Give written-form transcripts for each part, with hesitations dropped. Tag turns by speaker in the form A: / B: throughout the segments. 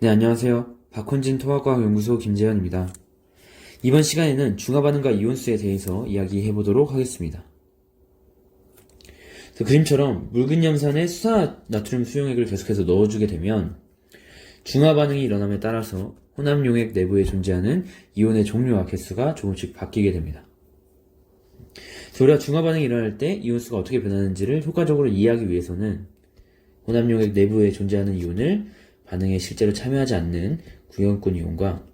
A: 네, 안녕하세요. 박헌진 통합과학연구소 김재현입니다. 이번 시간에는 중화반응과 이온수에 대해서 이야기해 보도록 하겠습니다. 그림처럼 묽은 염산에 수산 나트륨 수용액을 계속해서 넣어주게 되면 중화반응이 일어남에 따라서 혼합용액 내부에 존재하는 이온의 종류와 개수가 조금씩 바뀌게 됩니다. 우리가 중화반응이 일어날 때 이온수가 어떻게 변하는지를 효과적으로 이해하기 위해서는 혼합용액 내부에 존재하는 이온을 반응에 실제로 참여하지 않는 구형권 이온과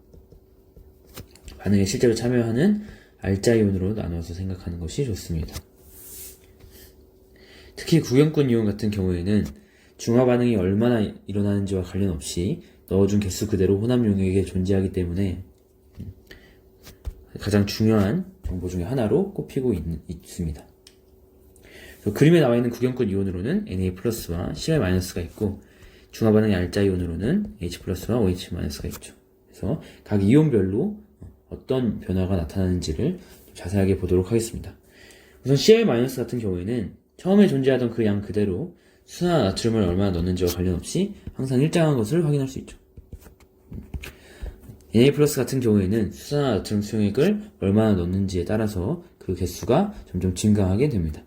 A: 반응에 실제로 참여하는 알자 이온으로 나눠서 생각하는 것이 좋습니다. 특히 구형권 이온 같은 경우에는 중화 반응이 얼마나 일어나는지와 관련없이 넣어준 개수 그대로 혼합 용액에 존재하기 때문에 가장 중요한 정보 중에 하나로 꼽히고 있습니다. 그림에 나와 있는 구형권 이온으로는 Na+와 Cl-가 있고 중화 반응의 알자 이온으로는 H+와 OH-가 있죠. 그래서 각 이온별로 어떤 변화가 나타나는지를 자세하게 보도록 하겠습니다. 우선 Cl- 같은 경우에는 처음에 존재하던 그 양 그대로 수나 나트륨을 얼마나 넣는지와 관련없이 항상 일정한 것을 확인할 수 있죠. Na+ 같은 경우에는 수나 나트륨 수용액을 얼마나 넣는지에 따라서 그 개수가 점점 증가하게 됩니다.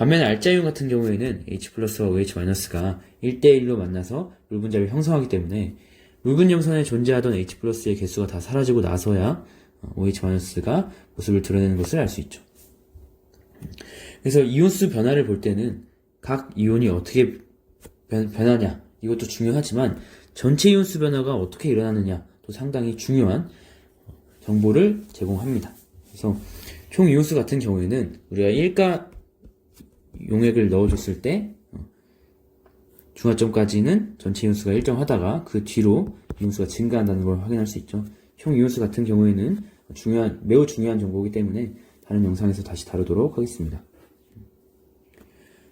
A: 반면에 알자이온 같은 경우에는 H+와 OH-가 1대1로 만나서 물 분자를 형성하기 때문에 묽은 염산에 존재하던 H+의 개수가 다 사라지고 나서야 OH-가 모습을 드러내는 것을 알 수 있죠. 그래서 이온수 변화를 볼 때는 각 이온이 어떻게 변하냐 이것도 중요하지만 전체 이온수 변화가 어떻게 일어나느냐도 상당히 중요한 정보를 제공합니다. 그래서 총 이온수 같은 경우에는 우리가 1가 용액을 넣어줬을 때 중화점까지는 전체 이온수가 일정하다가 그 뒤로 이온수가 증가한다는 걸 확인할 수 있죠. 총 이온수 같은 경우에는 매우 중요한 정보이기 때문에 다른 영상에서 다시 다루도록 하겠습니다.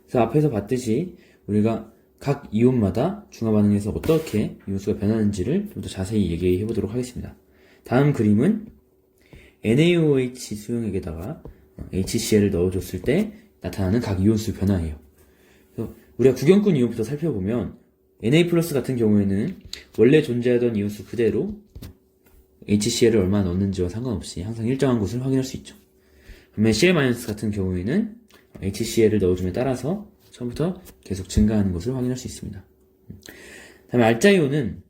A: 그래서 앞에서 봤듯이 우리가 각 이온마다 중화 반응에서 어떻게 이온수가 변하는지를 좀 더 자세히 얘기해 보도록 하겠습니다. 다음 그림은 NaOH 수용액에다가 HCl을 넣어줬을 때 나타나는 각 이온수 변화예요. 그래서 우리가 구경권 이온부터 살펴보면 Na+ 같은 경우에는 원래 존재하던 이온수 그대로 HCl을 얼마나 넣는지와 상관없이 항상 일정한 것을 확인할 수 있죠. 반면 Cl- 같은 경우에는 HCl을 넣어줌에 따라서 처음부터 계속 증가하는 것을 확인할 수 있습니다. 다음에 알자이온은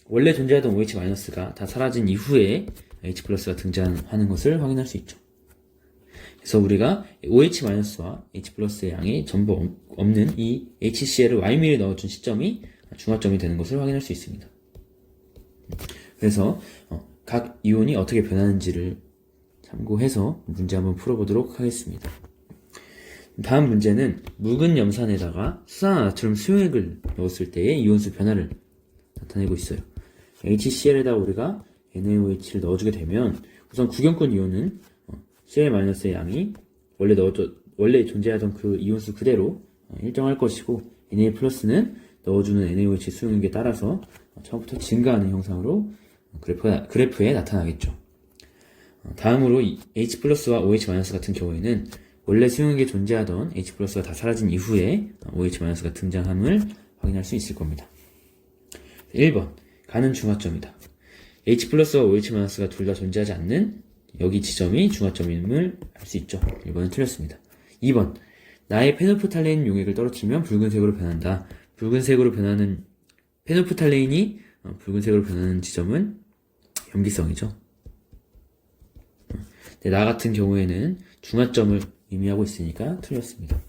A: 원래 존재하던 OH-가 다 사라진 이후에 H+가 등장하는 것을 확인할 수 있죠. 그래서 우리가 OH-와 H+의 양이 전부 없는 이 HCl을 Y밀에 넣어준 시점이 중화점이 되는 것을 확인할 수 있습니다. 그래서 각 이온이 어떻게 변하는지를 참고해서 문제 한번 풀어보도록 하겠습니다. 다음 문제는 묽은 염산에다가 수산 나트륨 수용액을 넣었을 때의 이온수 변화를 나타내고 있어요. HCl에다 우리가 NaOH를 넣어주게 되면 우선 구경권 이온은 Cl-의 양이 원래 존재하던 그 이온수 그대로 일정할 것이고 Na+는 넣어주는 NaOH 수용액에 따라서 처음부터 증가하는 형상으로 그래프에 나타나겠죠. 다음으로 H+와 OH- 같은 경우에는 원래 수용액에 존재하던 H+가 다 사라진 이후에 OH-가 등장함을 확인할 수 있을 겁니다. 1번 가는 중화점이다. H+와 OH-가 둘 다 존재하지 않는 여기 지점이 중화점임을 알 수 있죠. 1번은 틀렸습니다. 2번 나의 페노프탈레인 용액을 떨어뜨리면 붉은색으로 변한다. 페노프탈레인이 붉은색으로 변하는 지점은 염기성이죠. 나 같은 경우에는 중화점을 의미하고 있으니까 틀렸습니다.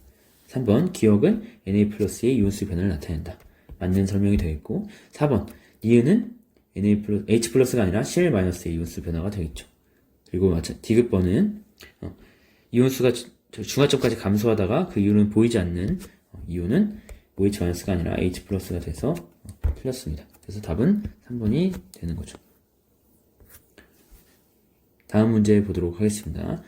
A: 3번 기억은 Na+의 이온수 변화를 나타낸다. 맞는 설명이 되겠고 4번 니은은 H+가 아니라 Cl-의 이온수 변화가 되겠죠. 그리고 디귿번은 이온수가 중화점까지 감소하다가 그 이유는 보이지 않는 이온은 OH-가 아니라 H+가 돼서 틀렸습니다. 그래서 답은 3번이 되는 거죠. 다음 문제 보도록 하겠습니다.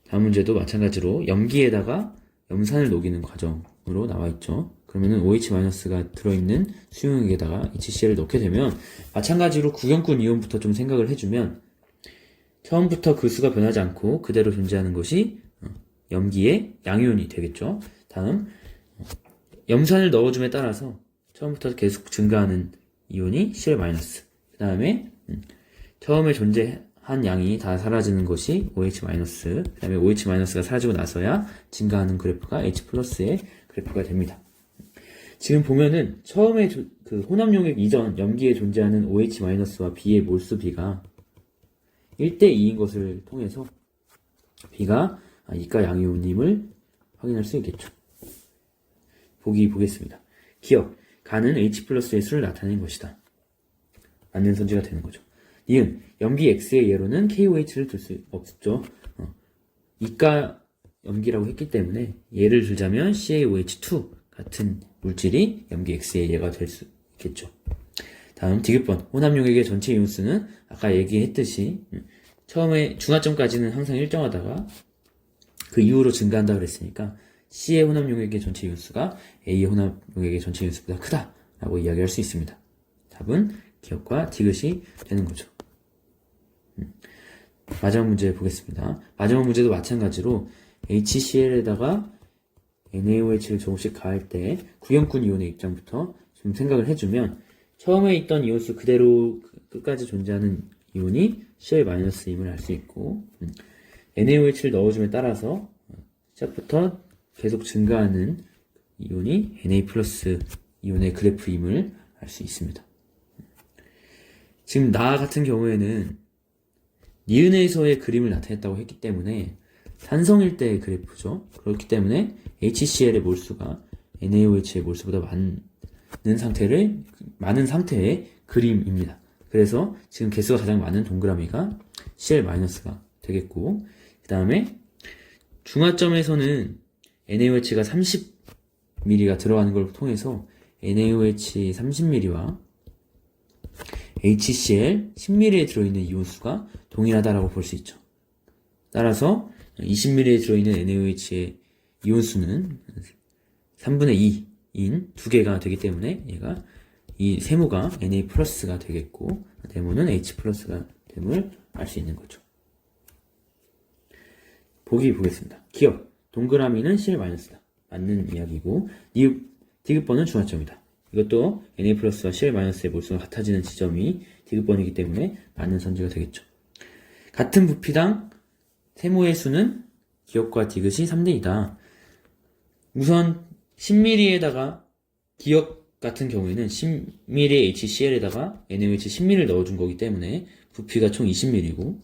A: 다음 문제도 마찬가지로 염기에다가 염산을 녹이는 과정으로 나와 있죠. 그러면은 OH-가 들어있는 수용액에다가 HCl을 넣게 되면 마찬가지로 구경권 이온부터 좀 생각을 해주면 처음부터 그 수가 변하지 않고 그대로 존재하는 것이 염기의 양이온이 되겠죠. 다음 염산을 넣어줌에 따라서 처음부터 계속 증가하는 이온이 Cl-. 그 다음에 처음에 존재한 양이 다 사라지는 것이 OH-. 그 다음에 OH-가 사라지고 나서야 증가하는 그래프가 H+의 그래프가 됩니다. 지금 보면은 처음에 그 혼합 용액 이전 염기에 존재하는 OH-와 B의 몰수 비가 1대2인 것을 통해서 B가 이가 양이온임을 확인할 수 있겠죠. 보겠습니다. 기억, 가는 H+의 수를 나타낸 것이다. 맞는 선지가 되는 거죠. 니은, 염기 X의 예로는 KOH를 둘 수 없죠. 이가 염기라고 했기 때문에 예를 들자면 CaOH2 같은 물질이 염기 X의 예가 될 수 있겠죠. 다음 디귿번, 혼합용액의 전체 이온수는 아까 얘기했듯이 처음에 중하점까지는 항상 일정하다가 그 이후로 증가한다 그랬으니까 C의 혼합용액의 전체 이온수가 A의 혼합용액의 전체 이온수보다 크다 라고 이야기할 수 있습니다. 답은 기억과 디귿이 되는 거죠. 마지막 문제 보겠습니다. 마지막 문제도 마찬가지로 HCl에다가 NaOH를 조금씩 가할 때 구형꾼 이온의 입장부터 좀 생각을 해주면 처음에 있던 이온수 그대로 끝까지 존재하는 이온이 Cl-임을 알 수 있고 NaOH를 넣어줌에 따라서 시작부터 계속 증가하는 이온이 Na+ 이온의 그래프임을 알 수 있습니다. 지금 나 같은 경우에는 니은에서의 그림을 나타냈다고 했기 때문에 산성일 때의 그래프죠. 그렇기 때문에 HCl의 몰수가 NaOH의 몰수보다 많은 상태의 그림입니다. 그래서 지금 개수가 가장 많은 동그라미가 Cl-가 되겠고, 그 다음에 중화점에서는 NaOH가 30ml가 들어가는 걸 통해서 NaOH 30ml와 HCl 10ml에 들어있는 이온수가 동일하다라고 볼 수 있죠. 따라서 20ml에 들어있는 NaOH의 이온수는 3분의 2인 두 개가 되기 때문에 얘가 이 세모가 Na+가 되겠고 네모는 H+가 됨을 알 수 있는 거죠. 보겠습니다. 기억, 동그라미는 Cl-다. 맞는 이야기고 디귿번은 중화점이다. 이것도 Na+와 Cl-의 몰수가 같아지는 지점이 디귿번이기 때문에 맞는 선지가 되겠죠. 같은 부피당 세모의 수는 기억과 디귿이 3대2다. 우선 10ml에다가 기억 같은 경우에는 10ml HCl에다가 NaOH 10ml를 넣어준 거기 때문에 부피가 총 20ml고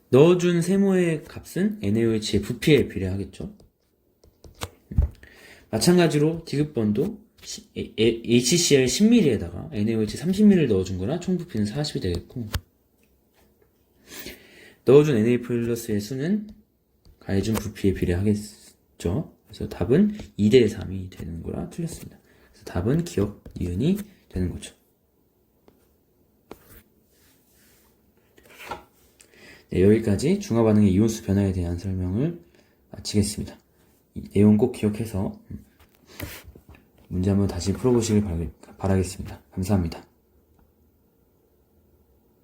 A: 넣어준 세모의 값은 NaOH의 부피에 비례하겠죠. 마찬가지로 디귿번도 HCl 10ml에다가 NaOH 30ml를 넣어준 거나 총 부피는 40이 되겠고 넣어준 Na+의 수는 가해준 부피에 비례하겠죠. 그래서 답은 2대3이 되는 거라 틀렸습니다. 그래서 답은 기억, 니은이 되는 거죠. 네, 여기까지 중화반응의 이온수 변화에 대한 설명을 마치겠습니다. 이 내용 꼭 기억해서 문제 한번 다시 풀어보시길 바라겠습니다. 감사합니다.